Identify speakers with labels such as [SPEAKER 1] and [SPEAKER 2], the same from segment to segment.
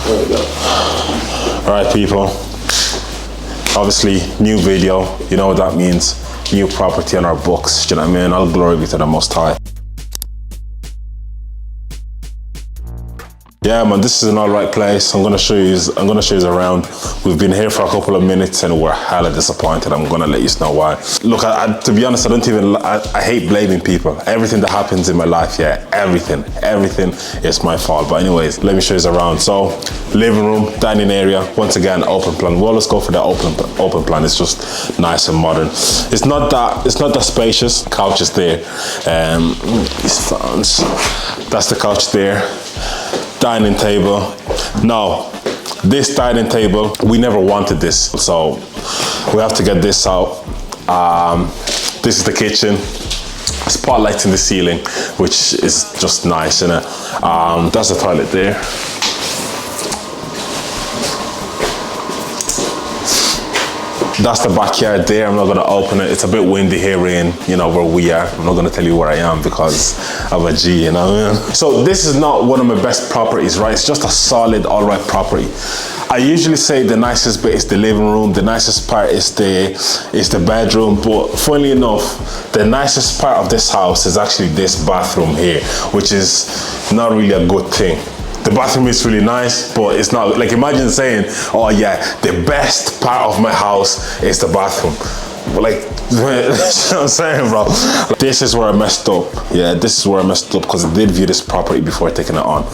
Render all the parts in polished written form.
[SPEAKER 1] There we go.
[SPEAKER 2] All right, people. Obviously, new video. You know what that means. New property on our books. Do you know what I mean? All glory be to the Most High. Yeah, man, this is an alright place. I'm gonna show you around. We've been here for a couple of minutes and we're hella disappointed. I'm gonna let you know why. Look, to be honest, I hate blaming people. Everything that happens in my life, yeah, everything is my fault. But anyways, let me show you around. So, living room, dining area, once again, open plan. We'll always go for the open plan. It's just nice and modern. It's not that spacious. Couch is there. These fans. That's the couch there. Dining table. Now, this dining table, we never wanted this, so we have to get this out. This is the kitchen. Spotlights in the ceiling, which is just nice, isn't it? That's the toilet there. That's the backyard there. I'm not gonna open it. It's a bit windy here in, where we are. I'm not gonna tell you where I am because I'm a G, So this is not one of my best properties, right? It's just a solid, all right property. I usually say the nicest bit is the living room. The nicest part is the bedroom. But funnily enough, the nicest part of this house is actually this bathroom here, which is not really a good thing. The bathroom is really nice, but it's not, like, imagine saying, oh yeah, the best part of my house is the bathroom. Like, you know what I'm saying, bro? This is where I messed up. Yeah, this is where I messed up because I did view this property before taking it on.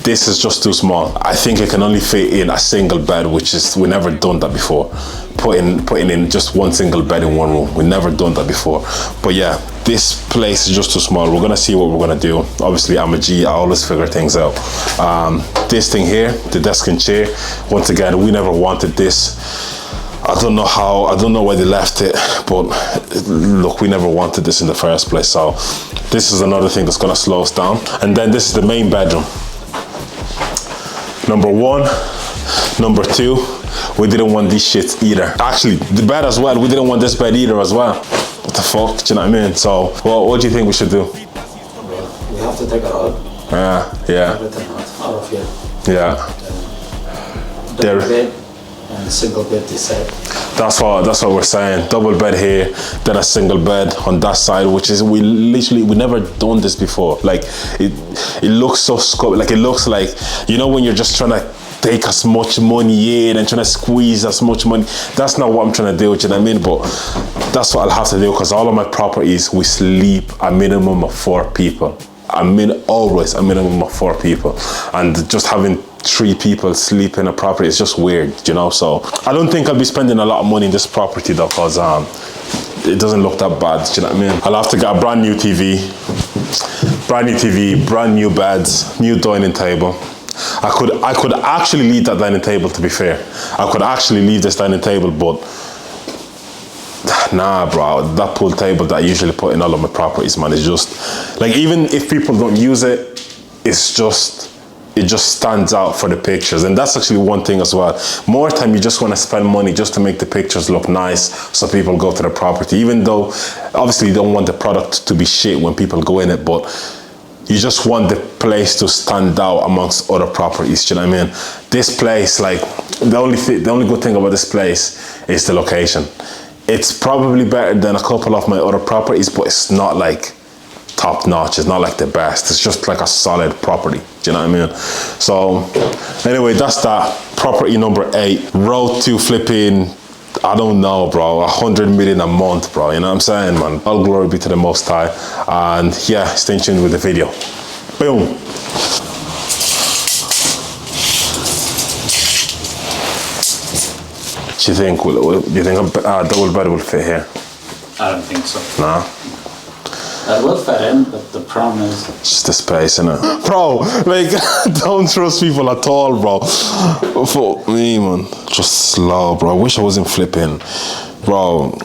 [SPEAKER 2] This is just too small. I think it can only fit in a single bed, which is, we never done that before. Putting in just one single bed in one room. We never done that before. But yeah, this place is just too small. We're gonna see what we're gonna do. Obviously, I'm a G, I always figure things out. This thing here, the desk and chair, once again, we never wanted this. I don't know why they left it, but look, we never wanted this in the first place. So this is another thing that's gonna slow us down. And then this is the main bedroom. Number one, number two, we didn't want these shits either. Actually, the bed as well, we didn't want this bed either as well. What the fuck, do you know what I mean? So, what do you think we should do?
[SPEAKER 1] We have to take it out.
[SPEAKER 2] Yeah.
[SPEAKER 1] Everything out of here.
[SPEAKER 2] Yeah.
[SPEAKER 1] Double bed and single bed this side.
[SPEAKER 2] That's what we're saying. Double bed here, then a single bed on that side, which is, we never done this before. Like, it looks so scoped. Like, it looks like, when you're just trying to take as much money in and trying to squeeze as much money. That's not what I'm trying to do, do you know what I mean? But that's what I'll have to do, because all of my properties, we sleep a minimum of 4 people. Always a minimum of 4 people. And just having 3 people sleep in a property is just weird, So I don't think I'll be spending a lot of money in this property though, because it doesn't look that bad, do you know what I mean? I'll have to get a brand new TV, brand new beds, new dining table. I could actually leave that dining table, to be fair. I could actually leave this dining table, but nah, bro, that pool table that I usually put in all of my properties, man, is just, like, even if people don't use it, it just stands out for the pictures. And that's actually one thing as well. More time, you just want to spend money just to make the pictures look nice so people go to the property, even though obviously you don't want the product to be shit when people go in it, but you just want the place to stand out amongst other properties, do you know what I mean? This place, like, the only good thing about this place is the location. It's probably better than a couple of my other properties, but it's not like top notch. It's not like the best. It's just like a solid property, do you know what I mean? So anyway, that's that. Property number 8, road to flipping, I don't know, bro, 100 million a month, bro, you know what I'm saying, man? All glory be to the Most High. And yeah, stay tuned with the video. Boom. Do you think a double bed will fit here?
[SPEAKER 1] I don't think so.
[SPEAKER 2] Nah.
[SPEAKER 1] It will fit in, but the problem is...
[SPEAKER 2] It's just the space, innit? Bro, like, don't trust people at all, bro. Fuck me, man. Just slow, bro. I wish I wasn't flipping. Bro,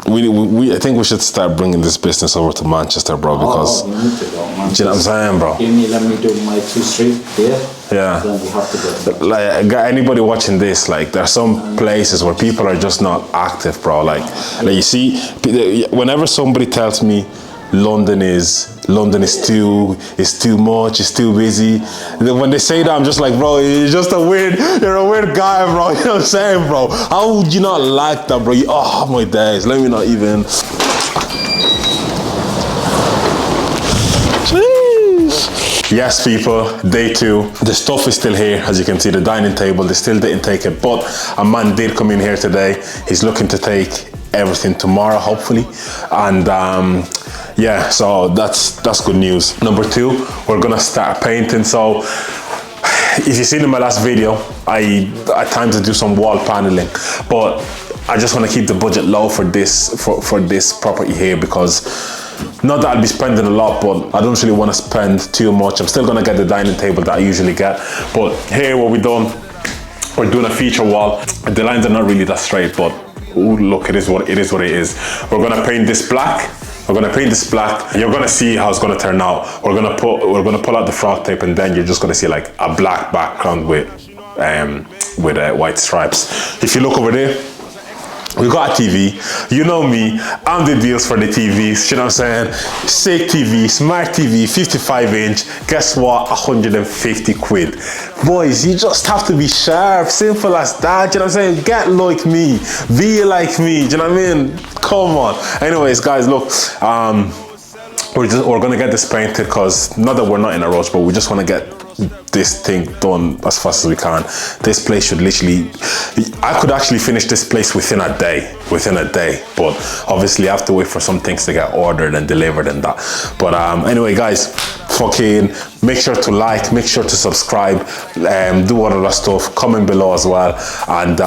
[SPEAKER 2] I think we should start bringing this business over to Manchester, bro, because...
[SPEAKER 1] you need to go, man.
[SPEAKER 2] Do you know what I'm saying, bro?
[SPEAKER 1] Let me do my 2 street here.
[SPEAKER 2] Yeah.
[SPEAKER 1] Then we have to go to
[SPEAKER 2] like, anybody watching this, like, there are some places where people are just not active, bro. Like you see, whenever somebody tells me London is too much, it's too busy. When they say that, I'm just like, bro, you're a weird guy, bro. You know what I'm saying, bro? How would you not like that, bro? Oh my days, let me not even. Yes, people, day 2. The stuff is still here. As you can see, the dining table, they still didn't take it, but a man did come in here today. He's looking to take everything tomorrow, hopefully. And yeah, so that's good news. Number 2, we're gonna start painting. So if you've seen in my last video, I time to do some wall paneling, but I just want to keep the budget low for this property here, because not that I'll be spending a lot, but I don't really want to spend too much. I'm still gonna get the dining table that I usually get, but here what we're doing a feature wall. The lines are not really that straight, but ooh, look, it is what it is. We're gonna paint this black. You're gonna see how it's gonna turn out. We're gonna pull out the frog tape, and then you're just gonna see like a black background with white stripes. If you look over there, we got a TV. You know me, I'm the deals for the TVs, you know what I'm saying? Sick TV, smart TV, 55 inch. Guess what? 150 quid. Boys, you just have to be sharp, simple as that, you know what I'm saying? Get like me, be like me, do you know what I mean? Come on. Anyways, guys, look, we're gonna get this painted, because not that we're not in a rush, but we just wanna get this thing done as fast as we can. This place should literally, I could actually finish this place within a day, but obviously I have to wait for some things to get ordered and delivered and that. But anyway, guys, fucking make sure to like, make sure to subscribe, do all of that stuff, comment below as well, and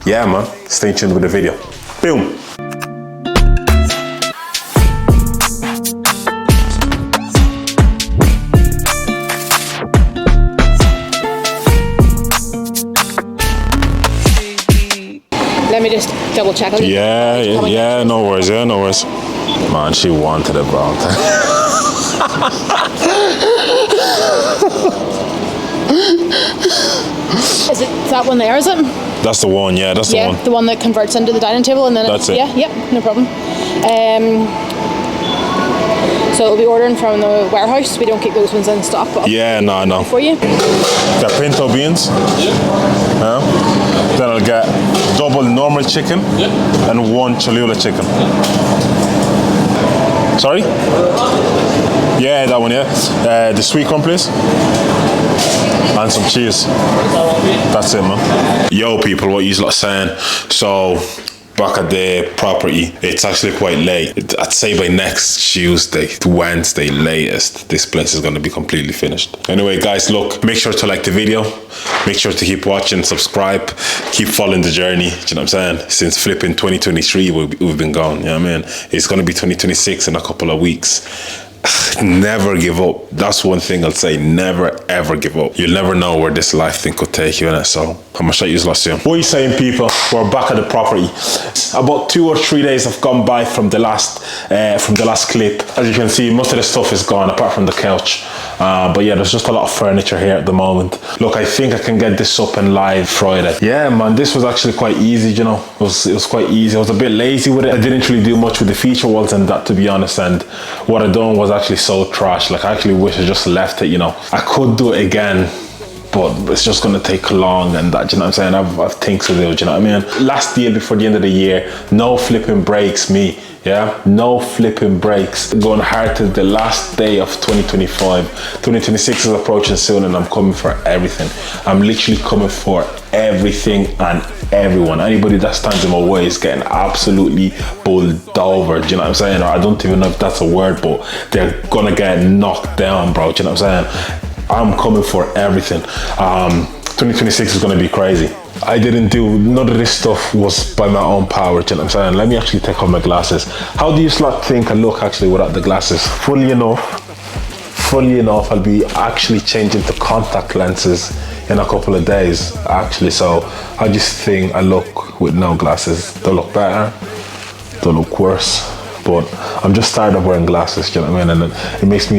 [SPEAKER 2] yeah, man, stay tuned with the video. Boom.
[SPEAKER 3] Let me just double check.
[SPEAKER 2] Yeah, no worries, Man, she wanted it, bro.
[SPEAKER 3] Is it that one there, is it?
[SPEAKER 2] That's the one, yeah, that's the one.
[SPEAKER 3] Yeah, the one that converts into the dining table, and then
[SPEAKER 2] that's it.
[SPEAKER 3] Yeah, yep, no problem. So it'll be ordering from the warehouse. We don't keep those ones in stock. But
[SPEAKER 2] yeah, no.
[SPEAKER 3] For you.
[SPEAKER 2] Got pinto beans. Yeah. Then I'll get double normal chicken and 1 Cholula chicken. Sorry? Yeah, that one, yeah. The sweet corn, please. And some cheese. That's it, man. Yo, people, what you lot saying? So, back at the property, it's actually quite late. I'd say by next Tuesday, Wednesday latest, this place is going to be completely finished. Anyway, guys, look, make sure to like the video, make sure to keep watching, subscribe, keep following the journey. Do you know what I'm saying? Since flipping 2023, we've been gone. You know what I mean? It's going to be 2026 in a couple of weeks. Never give up. That's one thing I'll say. Never ever give up. You'll never know where this life thing could take you, innit? So I'm gonna show you last soon. What are you saying, people? We're back at the property. About 2 or 3 days have gone by from the last clip. As you can see, most of the stuff is gone apart from the couch. But yeah, there's just a lot of furniture here at the moment. Look, I think I can get this up and live Friday. Yeah, man, this was actually quite easy, you know. It was quite easy. I was a bit lazy with it. I didn't really do much with the feature walls and that, to be honest. And what I done was actually so trash. Like, I actually wish I just left it, you know. I could do it again, but it's just gonna take long and that, you know what I'm saying? I've things to do, you know what I mean? Last year, before the end of the year, no flipping breaks me. Yeah, no flipping breaks. Going hard to the last day of 2025. 2026 is approaching soon, and I'm coming for everything. I'm literally coming for everything and everyone. Anybody that stands in my way is getting absolutely bulldozed. Do you know what I'm saying? Or I don't even know if that's a word, but they're gonna get knocked down, bro. Do you know what I'm saying? I'm coming for everything. 2026 is gonna be crazy. I didn't do, none of this stuff was by my own power, do you know what I'm saying? Let me actually take off my glasses. How do you think I look actually without the glasses? Fully enough, I'll be actually changing to contact lenses in a couple of days, actually. So how do you think I look with no glasses? Do I look better? Do I look worse? But I'm just tired of wearing glasses, do you know what I mean? And it makes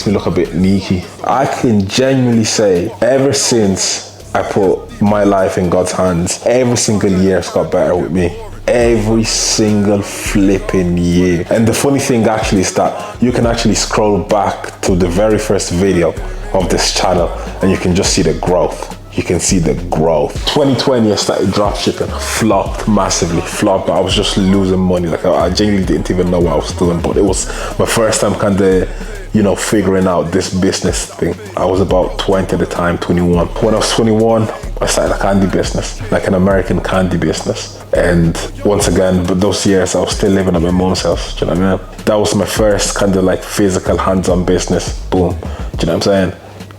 [SPEAKER 2] me look a bit sneaky. I can genuinely say, ever since I put my life in God's hands, every single year it's got better with me. every single flipping year. And the funny thing actually is that you can actually scroll back to the very first video of this channel and you can just see the growth. You can see the growth. 2020, I started dropshipping, flopped massively, flopped. I was just losing money. Like I genuinely didn't even know what I was doing, but it was my first time kind of, you know, figuring out this business thing. I was about 20 at the time, 21. When I was 21, I started a candy business, like an American candy business. And once again, but those years I was still living at my mom's house, do you know what I mean? That was my first kind of like physical hands-on business, boom, do you know what I'm saying?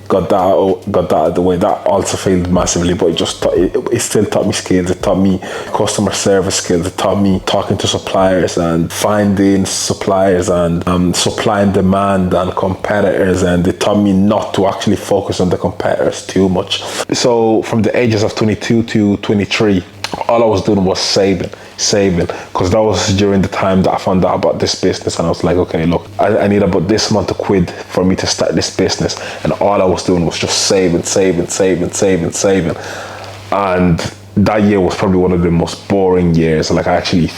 [SPEAKER 2] Got that out of the way. That also failed massively, but it still taught me skills. It taught me customer service skills. It taught me talking to suppliers and finding suppliers and supply and demand and competitors, and it taught me not to actually focus on the competitors too much. So from the ages of 22 to 23, all I was doing was saving, because that was during the time that I found out about this business, and I was like, okay, look, I need about this amount of quid for me to start this business, and all I was doing was just saving. And that year was probably one of the most boring years. Like I hated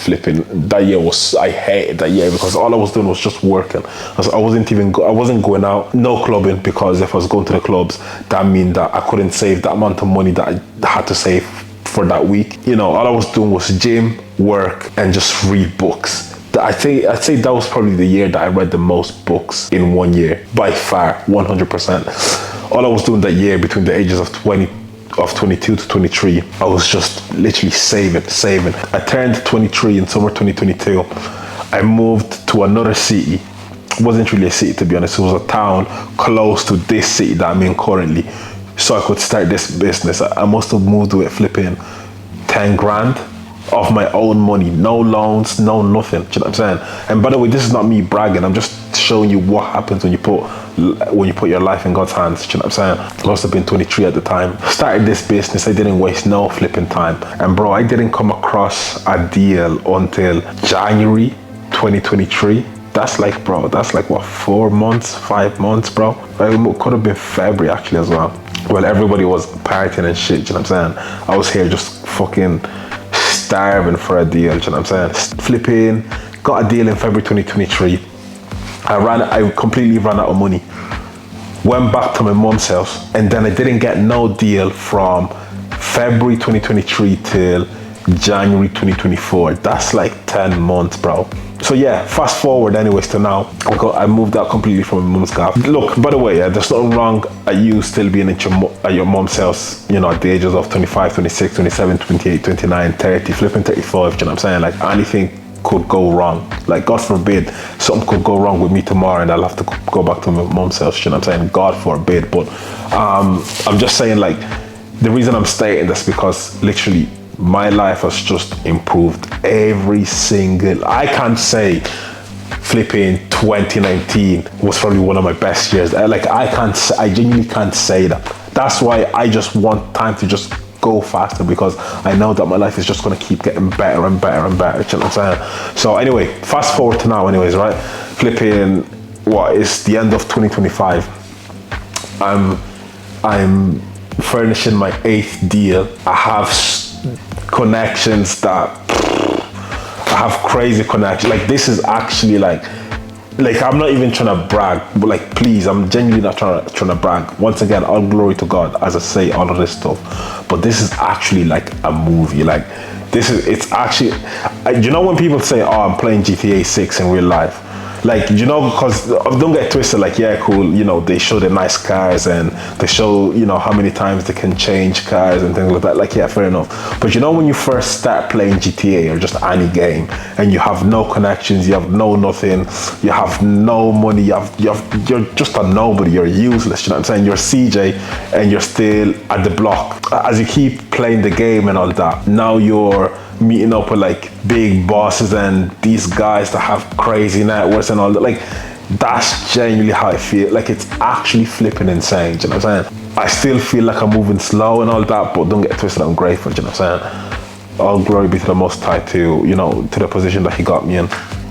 [SPEAKER 2] that year because all I was doing was just working. I wasn't going out, no clubbing, because if I was going to the clubs, that meant that I couldn't save that amount of money that I had to save for that week. You know, all I was doing was gym, work, and just read books. I'd say that was probably the year that I read the most books in 1 year, by far, 100%. All I was doing that year between the ages of 22 to 23, I was just literally saving. I turned 23 in summer 2022. I moved to another city. It wasn't really a city, to be honest. It was a town close to this city that I'm in currently, so I could start this business. I must have moved with flipping 10 grand of my own money, no loans, no nothing. Do you know what I'm saying? And by the way, this is not me bragging. I'm just showing you what happens when you put your life in God's hands. Do you know what I'm saying? I must have been 23 at the time. Started this business. I didn't waste no flipping time. And bro, I didn't come across a deal until January 2023. That's like what, 4 months, 5 months, bro? It could have been February actually as well. Well, everybody was partying and shit, you know what I'm saying? I was here just fucking starving for a deal, you know what I'm saying? Flipping, got a deal in February 2023. I completely ran out of money. Went back to my mom's house, and then I didn't get no deal from February 2023 till January 2024. That's like 10 months, bro. So yeah, fast forward anyways to now. I moved out completely from my mom's gaff. Look, by the way, there's nothing wrong at you still being at your mom's house, you know, at the ages of 25, 26, 27, 28, 29, 30, flipping 35, you know what I'm saying? Like anything could go wrong. Like God forbid, something could go wrong with me tomorrow and I'll have to go back to my mom's house, you know what I'm saying? God forbid. But I'm just saying, like, the reason I'm stating this because literally my life has just improved every single. I can't say flipping 2019 was probably one of my best years. I genuinely can't say that. That's why I just want time to just go faster, because I know that my life is just gonna keep getting better and better and better. You know what I'm saying? So anyway, fast forward to now anyways, right? Flipping, what is the end of 2025? I'm furnishing my 8th deal. I have connections that I have crazy connections. Like this is actually like I'm not even trying to brag, but like please, I'm genuinely not trying to brag. Once again, all glory to God as I say all of this stuff. But this is actually like a movie. Like it's actually, you know when people say, oh, I'm playing GTA 6 in real life, like, you know, because don't get twisted, like, yeah, cool, you know, they show the nice cars and they show, you know, how many times they can change cars and things like that. Like, yeah, fair enough. But you know, when you first start playing GTA or just any game and you have no connections, you have no nothing, you have no money, you're just a nobody, you're useless, you know what I'm saying? You're CJ and you're still at the block. As you keep playing the game and all that, now you're meeting up with like big bosses and these guys that have crazy networks and all that. Like, that's genuinely how I feel. Like, it's actually flipping insane, do you know what I'm saying? I still feel like I'm moving slow and all that, but don't get twisted, I'm grateful, do you know what I'm saying? All glory be to the Most High, to, you know, to the position that he got me in.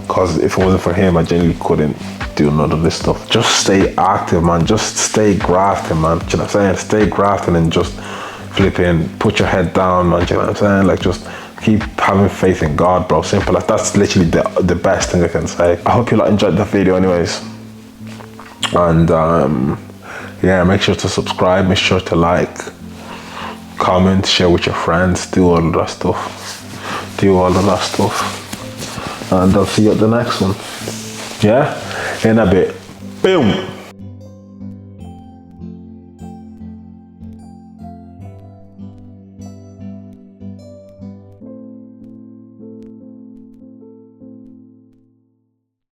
[SPEAKER 2] Because if it wasn't for him, I genuinely couldn't do none of this stuff. Just stay active, man. Just stay grafting, man. Do you know what I'm saying? Stay grafting and just flipping, put your head down, man. Do you know what I'm saying? Like, just keep having faith in God, bro. Simple. That's literally the best thing I can say. I hope you enjoyed the video anyways. And yeah, make sure to subscribe, make sure to like, comment, share with your friends, do all of that stuff. And I'll see you at the next one. Yeah? In a bit. Boom.